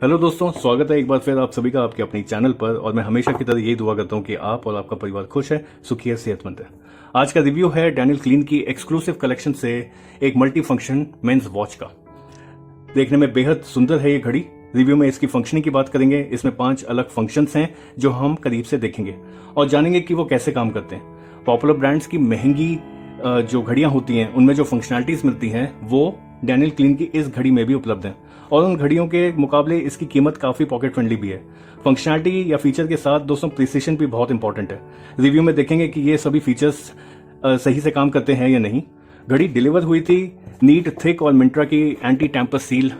Hello दोस्तों, स्वागत है एक बार फिर आप सभी का आपके अपने चैनल पर। और मैं हमेशा की तरह यही दुआ करता हूँ कि आप और आपका परिवार खुश है, सुखी है, सेहतमंद है। आज का रिव्यू है डैनियल क्लीन की एक्सक्लूसिव कलेक्शन से एक मल्टी फंक्शन मेंस वॉच का। देखने में बेहद सुंदर है ये घड़ी। रिव्यू में इसकी फंक्शनिंग की बात करेंगे। इसमें 5 अलग फंक्शंस हैं जो हम करीब से देखेंगे और जानेंगे कि वो कैसे काम करते हैं। पॉपुलर ब्रांड्स की महंगी जो घड़ियां होती हैं उनमें जो फंक्शनैलिटीज मिलती हैं वो डैनियल क्लीन की इस घड़ी में भी उपलब्ध है और उन घड़ियों के मुकाबले इसकी कीमत काफी पॉकेट फ्रेंडली भी है। फंक्शनैलिटी या फीचर के साथ दोस्तों प्रिसिशन भी बहुत इंपॉर्टेंट है। रिव्यू में देखेंगे कि ये सभी फीचर्स सही से काम करते हैं या नहीं। घड़ी डिलीवर हुई थी नीट, थिक और मिंट्रा की एंटी टैंपर सील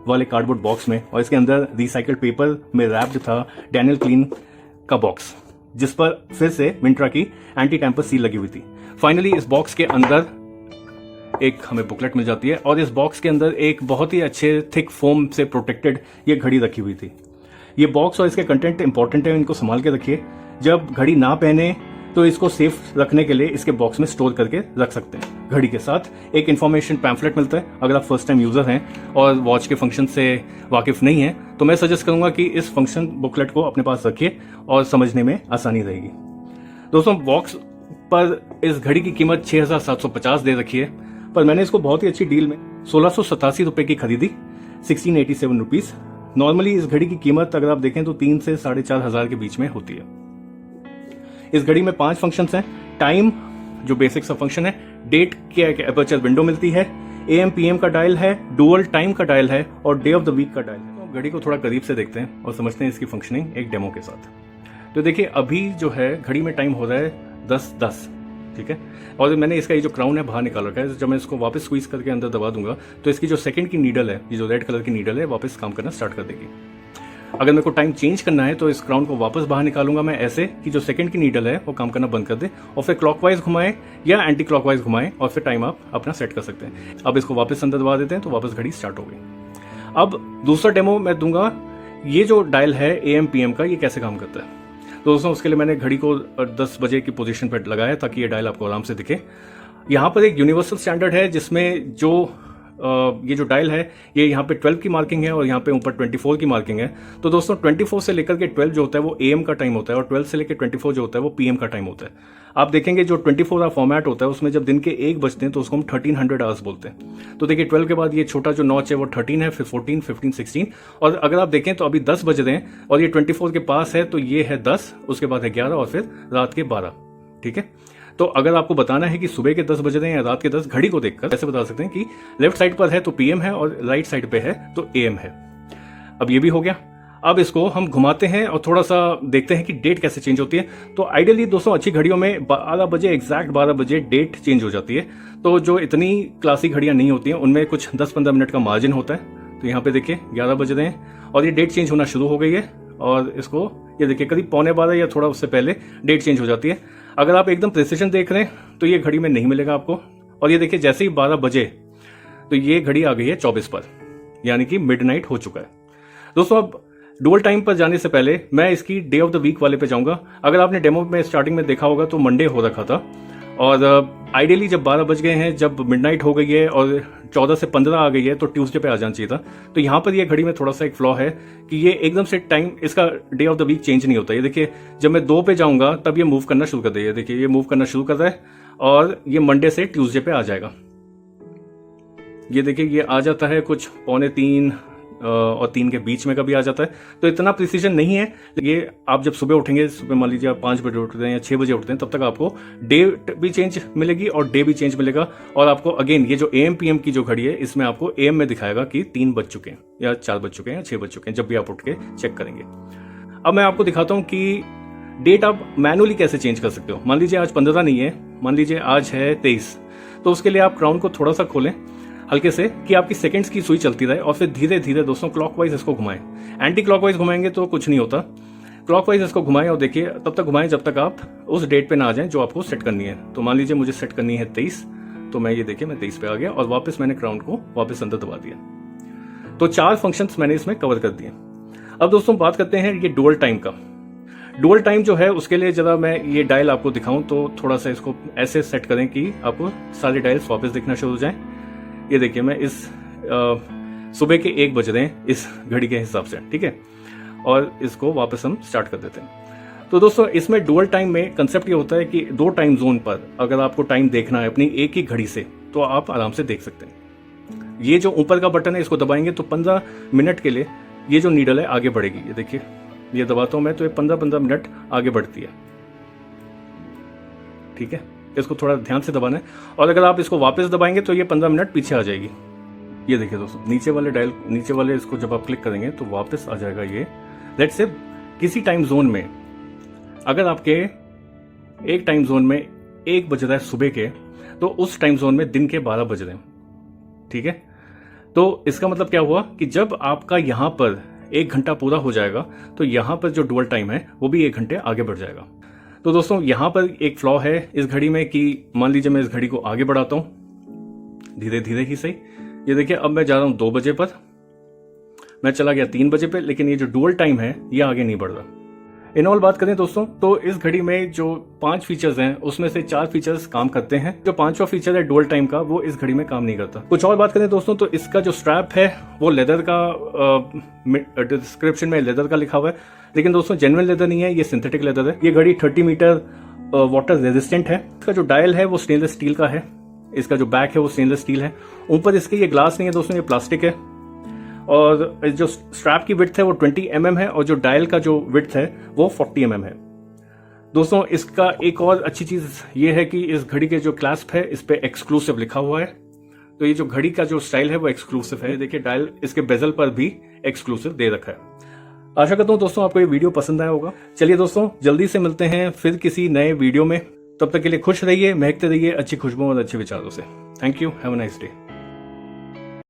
वाले कार्डबोर्ड बॉक्स में और इसके अंदर रिसाइकल्ड पेपर में रैप्ड था डैनियल क्लीन का बॉक्स, जिस पर फिर से मिंट्रा की एंटी टैंपर सील लगी हुई थी। फाइनली इस बॉक्स के अंदर एक हमें बुकलेट मिल जाती है और इस बॉक्स के अंदर एक बहुत ही अच्छे थिक फोम से प्रोटेक्टेड ये घड़ी रखी हुई थी। ये बॉक्स और इसके कंटेंट इंपॉर्टेंट है, इनको संभाल के रखिए। जब घड़ी ना पहने तो इसको सेफ रखने के लिए इसके बॉक्स में स्टोर करके रख सकते हैं। घड़ी के साथ एक इन्फॉर्मेशन पैम्फलेट मिलता है। अगर आप फर्स्ट टाइम यूजर हैं और वॉच के फंक्शन से वाकिफ नहीं है तो मैं सजेस्ट करूंगा कि इस फंक्शन बुकलेट को अपने पास रखिए और समझने में आसानी रहेगी। दोस्तों, बॉक्स पर इस घड़ी की कीमत 6,750 दे रखी है, पर मैंने इसको बहुत ही अच्छी डील में 1687 रुपए की खरीदी, 1687 रुपीज। नॉर्मली इस घड़ी की कीमत अगर आप देखें तो 3 से 4,500 के बीच में होती है। इस घड़ी में 5 फंक्शंस हैं। टाइम जो बेसिक सा फंक्शन है, डेट की एक एपर्चर विंडो मिलती है, AM PM का डायल है, डुअल टाइम का डायल है और डे ऑफ द वीक का डायल है। तो घड़ी को थोड़ा करीब से देखते हैं और समझते हैं इसकी फंक्शनिंग एक डेमो के साथ। तो देखिए, अभी जो है घड़ी में टाइम हो रहा है 10:10, ठीक है। और मैंने इसका ये जो क्राउन है बाहर निकाल रखा है। जब मैं इसको वापस स्क्वीज करके अंदर दबा दूंगा तो इसकी जो सेकंड की नीडल है, ये जो रेड कलर की नीडल है, वापस काम करना स्टार्ट कर देगी। अगर मेरे को टाइम चेंज करना है तो इस क्राउन को वापस बाहर निकालूंगा मैं ऐसे कि जो सेकंड की नीडल है वो काम करना बंद कर दे और फिर क्लॉकवाइज घुमाएं या एंटी क्लॉकवाइज घुमाएं और फिर टाइम आप अपना सेट कर सकते हैं। अब इसको वापस अंदर दबा देते हैं तो वापस घड़ी स्टार्ट हो गई। अब दूसरा डेमो मैं दूंगा, ये जो डायल है AM PM का, ये कैसे काम करता है। दोस्तों, उसके लिए मैंने घड़ी को 10 बजे की पोजीशन पर लगाया ताकि ये डायल आपको आराम से दिखे। यहाँ पर एक यूनिवर्सल स्टैंडर्ड है जिसमें जो ये जो डायल है ये यहाँ पे 12 की मार्किंग है और यहाँ पे ऊपर 24 की मार्किंग है। तो दोस्तों, 24 से लेकर के 12 जो होता है वो AM का टाइम होता है और 12 से लेकर 24 जो होता है वो PM का टाइम होता है। आप देखेंगे जो 24 का फॉर्मेट होता है उसमें जब दिन के 1 बजते हैं तो उसको हम 1300 आवर्स बोलते हैं। तो देखिए, 12 के बाद ये छोटा जो नॉच है वो 13 है, फिर 14, 15, 16 और अगर आप देखें तो अभी 10 बज रहे हैं और ये 24 के पास है तो ये है 10, उसके बाद है 11 और फिर रात के 12, ठीक है। तो अगर आपको बताना है कि सुबह के 10 बज रहे हैं या रात के 10, घड़ी को देखकर ऐसे बता सकते हैं कि लेफ्ट साइड पर है तो PM है और राइट साइड पे है तो AM है। अब ये भी हो गया। अब इसको हम घुमाते हैं और थोड़ा सा देखते हैं कि डेट कैसे चेंज होती है। तो आइडियली दोस्तों, अच्छी घड़ियों में 12 बजे एग्जैक्ट 12 बजे डेट चेंज हो जाती है। तो जो इतनी क्लासिक घड़ियां नहीं होती हैं उनमें कुछ 10-15 मिनट का मार्जिन होता है। तो यहाँ पे देखिए 11 बज रहे हैं और ये डेट चेंज होना शुरू हो गई है और इसको ये देखिए करीब 11:15 या थोड़ा उससे पहले डेट चेंज हो जाती है। अगर आप एकदम प्रिसिशन देख रहे हैं तो ये घड़ी में नहीं मिलेगा आपको। और ये देखिए, जैसे ही 12 बजे तो ये घड़ी आ गई है 24 पर, यानी कि मिडनाइट हो चुका है। दोस्तों, अब डुअल टाइम पर जाने से पहले मैं इसकी डे ऑफ द वीक वाले पे जाऊंगा। अगर आपने डेमो में स्टार्टिंग में देखा होगा तो मंडे हो रखा था और आइडियली जब 12 बज गए हैं, जब मिडनाइट हो गई है और 14 से 15 आ गई है तो ट्यूसडे पे आ जाना चाहिए था। तो यहाँ पर ये घड़ी में थोड़ा सा एक फ्लॉ है कि ये एकदम से टाइम, इसका day of the week change नहीं होता। ये देखिए, जब मैं 2 पे जाऊंगा तब ये मूव करना शुरू कर देगा। देखिए, ये मूव करना शुरू कर रहा है और ये मंडे से ट्यूसडे पे आ जाएगा। ये देखिए, ये आ जाता है कुछ 2:45 और 3 के बीच में कभी आ जाता है। तो इतना प्रिसीजन नहीं है। ये आप जब सुबह उठेंगे, सुबह मान लीजिए आप 5 बजे उठते हैं या 6 बजे उठते हैं, तब तक आपको डेट भी चेंज मिलेगी और डे भी चेंज मिलेगा। और आपको अगेन ये जो AM PM की जो घड़ी है इसमें आपको AM में दिखाएगा कि 3 बज चुके हैं या 4 बज चुके हैं या 6 बज चुके हैं, जब भी आप उठ के चेक करेंगे। अब मैं आपको दिखाता हूँ कि डेट आप मैनुअली कैसे चेंज कर सकते हो। मान लीजिए आज 15 नहीं है, मान लीजिए आज है 23, तो उसके लिए आप क्राउन को थोड़ा सा खोलें हल्के से कि आपकी सेकंड्स की सुई चलती रहे और फिर धीरे धीरे दोस्तों क्लॉकवाइज इसको घुमाएं। एंटी क्लॉकवाइज घुमाएंगे तो कुछ नहीं होता, क्लॉकवाइज इसको घुमाएं और देखिए तब तक घुमाएं जब तक आप उस डेट पे ना आ जाएं जो आपको सेट करनी है। तो मान लीजिए मुझे सेट करनी है 23, तो मैं ये देखिए मैं 23 पे आ गया और वापस मैंने क्राउन को वापस अंदर दबा दिया। तो 4 फंक्शंस मैंने इसमें कवर कर दिए। अब दोस्तों बात करते हैं ये डुअल टाइम का। डुअल टाइम जो है उसके लिए जरा मैं ये डायल आपको दिखाऊं तो थोड़ा सा इसको ऐसे सेट करें कि आपको सारे डायल्स वापस दिखना शुरू हो जाएं। ये देखिए, मैं इस सुबह के 1 बज रहे हैं इस घड़ी के हिसाब से, ठीक है। और इसको वापस हम स्टार्ट कर देते हैं। तो दोस्तों इसमें डुअल टाइम में कंसेप्ट ये होता है कि 2 टाइम जोन पर अगर आपको टाइम देखना है अपनी एक ही घड़ी से तो आप आराम से देख सकते हैं। ये जो ऊपर का बटन है इसको दबाएंगे तो 15 मिनट के लिए ये जो नीडल है आगे बढ़ेगी। ये देखिए, ये दबाता हूं मैं तो ये 15-15 मिनट आगे बढ़ती है, ठीक है। इसको थोड़ा ध्यान से दबाना है और अगर आप इसको वापस दबाएंगे तो ये 15 मिनट पीछे आ जाएगी। ये देखिए दोस्तों, नीचे वाले इसको जब आप क्लिक करेंगे तो वापस आ जाएगा ये। लेट्स से किसी टाइम जोन में अगर आपके एक टाइम जोन में 1 बज रहा है सुबह के, तो उस टाइम जोन में दिन के 12 बज रहे हैं, ठीक है। तो इसका मतलब क्या हुआ कि जब आपका यहां पर 1 घंटा पूरा हो जाएगा तो यहां पर जो डुअल टाइम है वो भी 1 घंटे आगे बढ़ जाएगा। तो दोस्तों यहां पर एक फ्लॉ है इस घड़ी में कि मान लीजिए मैं इस घड़ी को आगे बढ़ाता हूं धीरे धीरे ही सही। ये देखिए, अब मैं जा रहा हूं 2 बजे पर, मैं चला गया 3 बजे पे, लेकिन ये जो डुअल टाइम है ये आगे नहीं बढ़ रहा। इन ऑल बात करें दोस्तों तो इस घड़ी में जो 5 फीचर्स हैं उसमें से 4 फीचर्स काम करते हैं। जो 5वां फीचर है डुअल टाइम का वो इस घड़ी में काम नहीं करता। कुछ और बात करें दोस्तों तो इसका जो स्ट्रैप है वो लेदर का, डिस्क्रिप्शन में लेदर का लिखा हुआ है, लेकिन दोस्तों जेन्युइन लेदर नहीं है, ये सिंथेटिक लेदर है। ये घड़ी 30 मीटर वाटर रेजिस्टेंट है। इसका जो डायल है वो स्टेनलेस स्टील का है, इसका जो बैक है वो स्टेनलेस स्टील है। ऊपर इसके ये ग्लास नहीं है दोस्तों, ये प्लास्टिक है। और जो स्ट्रैप की विड्थ है वो 20 mm है और जो डायल का जो विड्थ है वो 40 mm है। दोस्तों इसका एक और अच्छी चीज ये है कि इस घड़ी के जो क्लैस्प है इस पे एक्सक्लूसिव लिखा हुआ है। तो ये जो घड़ी का जो स्टाइल है वो एक्सक्लूसिव है। देखिए डायल इसके बेजल पर भी एक्सक्लूसिव दे रखा है। आशा करता हूं दोस्तों आपको ये वीडियो पसंद आया होगा। चलिए दोस्तों जल्दी से मिलते हैं फिर किसी नए वीडियो में। तब तक के लिए खुश रहिए, महकते रहिए अच्छी खुशबू और अच्छे विचारों से। Thank you, have a nice day.